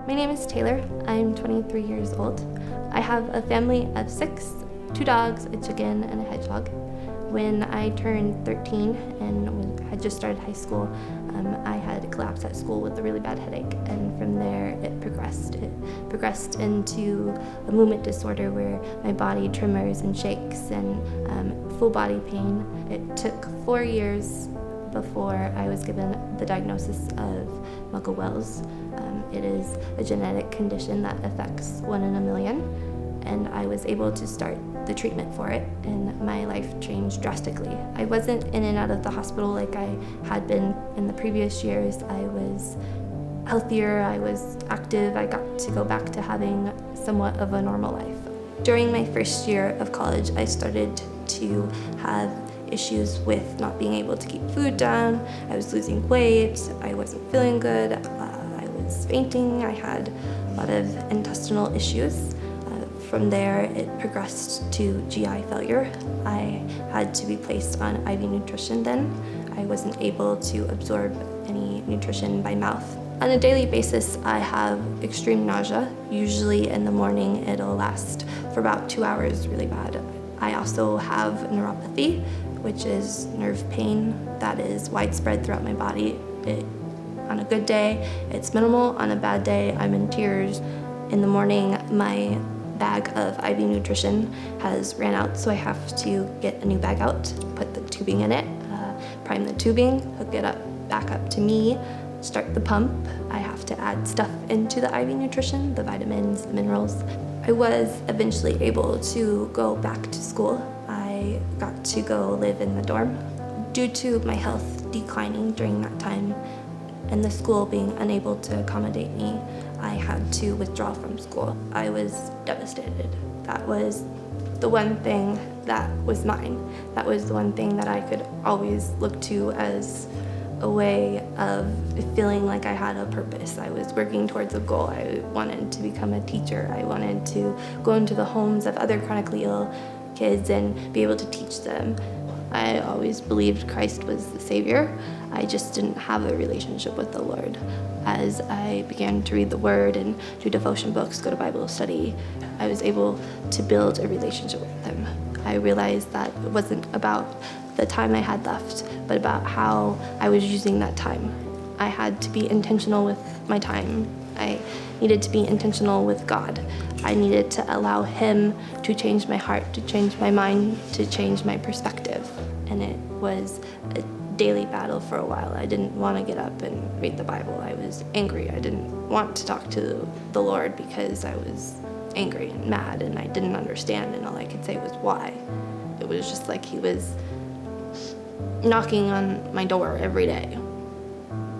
My name is Taylor. I'm 23 years old. I have a family of 6, 2 dogs, a chicken, and a hedgehog. When I turned 13 and had just started high school, I had a collapse at school with a really bad headache, and from there it progressed. It progressed into a movement disorder where my body tremors and shakes and full body pain. It took 4 years before I was given the diagnosis of Muckle-Wells. It is a genetic condition that affects 1 in a million, and I was able to start the treatment for it, and my life changed drastically. I wasn't in and out of the hospital like I had been in the previous years. I was healthier, I was active, I got to go back to having somewhat of a normal life. During my first year of college, I started to have issues with not being able to keep food down. I was losing weight, I wasn't feeling good, I was fainting, I had a lot of intestinal issues. From there, it progressed to GI failure. I had to be placed on IV nutrition then. I wasn't able to absorb any nutrition by mouth. On a daily basis, I have extreme nausea. Usually in the morning, it'll last for about 2 hours really bad. I also have neuropathy, which is nerve pain that is widespread throughout my body. On a good day, it's minimal. On a bad day, I'm in tears. In the morning, my bag of IV nutrition has ran out, so I have to get a new bag out, put the tubing in it, prime the tubing, hook it up back up to me, start the pump. I have to add stuff into the IV nutrition, the vitamins, the minerals. I was eventually able to go back to school. I got to go live in the dorm. Due to my health declining during that time and the school being unable to accommodate me, I had to withdraw from school. I was devastated. That was the one thing that was mine. That was the one thing that I could always look to as a way of feeling like I had a purpose. I was working towards a goal. I wanted to become a teacher. I wanted to go into the homes of other chronically ill kids and be able to teach them. I always believed Christ was the Savior. I just didn't have a relationship with the Lord. As I began to read the Word and do devotion books, go to Bible study, I was able to build a relationship with Him. I realized that it wasn't about the time I had left, but about how I was using that time. I had to be intentional with my time. I needed to be intentional with God. I needed to allow Him to change my heart, to change my mind, to change my perspective. And it was a daily battle for a while. I didn't want to get up and read the Bible. I was angry. I didn't want to talk to the Lord because I was angry and mad and I didn't understand, and all I could say was why. It was just like He was knocking on my door every day.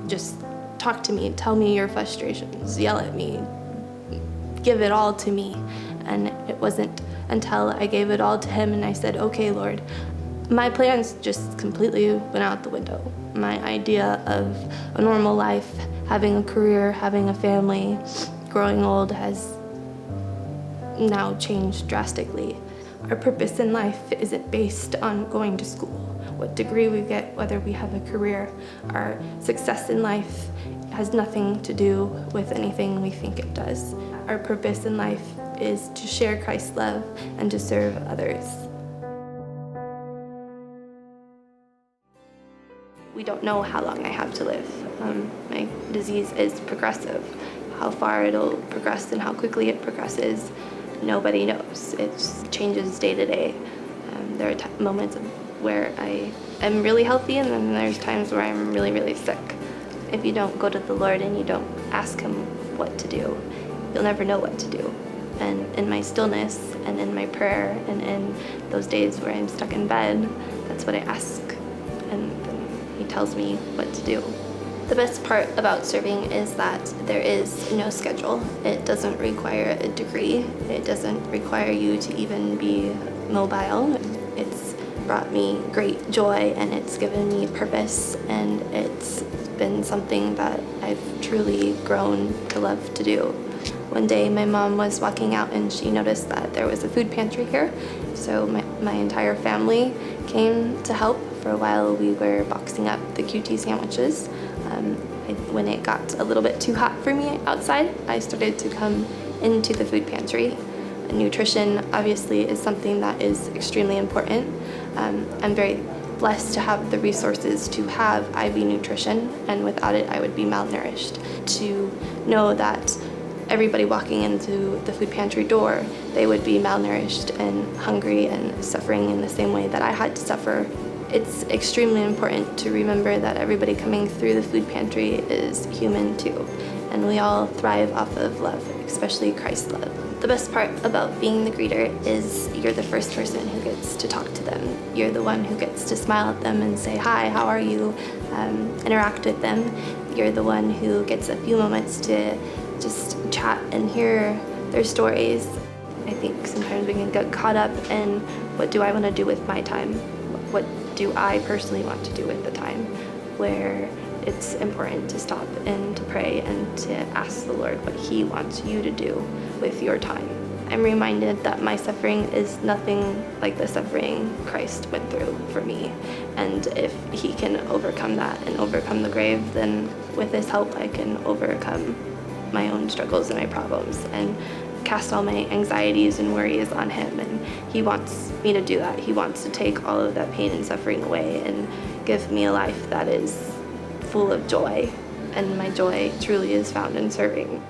Just talk to me, tell me your frustrations, yell at me, give it all to me. And it wasn't until I gave it all to Him and I said, okay, Lord, my plans just completely went out the window. My idea of a normal life, having a career, having a family, growing old has now changed drastically. Our purpose in life isn't based on going to school, what degree we get, whether we have a career. Our success in life has nothing to do with anything we think it does. Our purpose in life is to share Christ's love and to serve others. We don't know how long I have to live. My disease is progressive. How far it'll progress and how quickly it progresses, nobody knows. It changes day to day. There are moments where I am really healthy, and then there's times where I'm really, really sick. If you don't go to the Lord and you don't ask Him what to do, you'll never know what to do. And in my stillness and in my prayer and in those days where I'm stuck in bed, that's what I ask. And then He tells me what to do. The best part about serving is that there is no schedule. It doesn't require a degree. It doesn't require you to even be mobile. It's brought me great joy, and it's given me purpose, and it's been something that I've truly grown to love to do. One day my mom was walking out and she noticed that there was a food pantry here, so my entire family came to help. For a while we were boxing up the QT sandwiches. I when it got a little bit too hot for me outside, I started to come into the food pantry. Nutrition obviously is something that is extremely important. I'm very blessed to have the resources to have IV nutrition, and without it I would be malnourished. To know that everybody walking into the food pantry door, they would be malnourished and hungry and suffering in the same way that I had to suffer. It's extremely important to remember that everybody coming through the food pantry is human too, and we all thrive off of love, especially Christ's love. The best part about being the greeter is you're the first person who gets to talk to them. You're the one who gets to smile at them and say, "Hi, how are you?" Interact with them. You're the one who gets a few moments to just chat and hear their stories. I think sometimes we can get caught up in what do I want to do with my time? What do I personally want to do with the time? Where it's important to stop and to pray and to ask the Lord what He wants you to do with your time. I'm reminded that my suffering is nothing like the suffering Christ went through for me. And if He can overcome that and overcome the grave, then with His help I can overcome my own struggles and my problems and cast all my anxieties and worries on Him. And He wants me to do that. He wants to take all of that pain and suffering away and give me a life that is full of joy. And my joy truly is found in serving.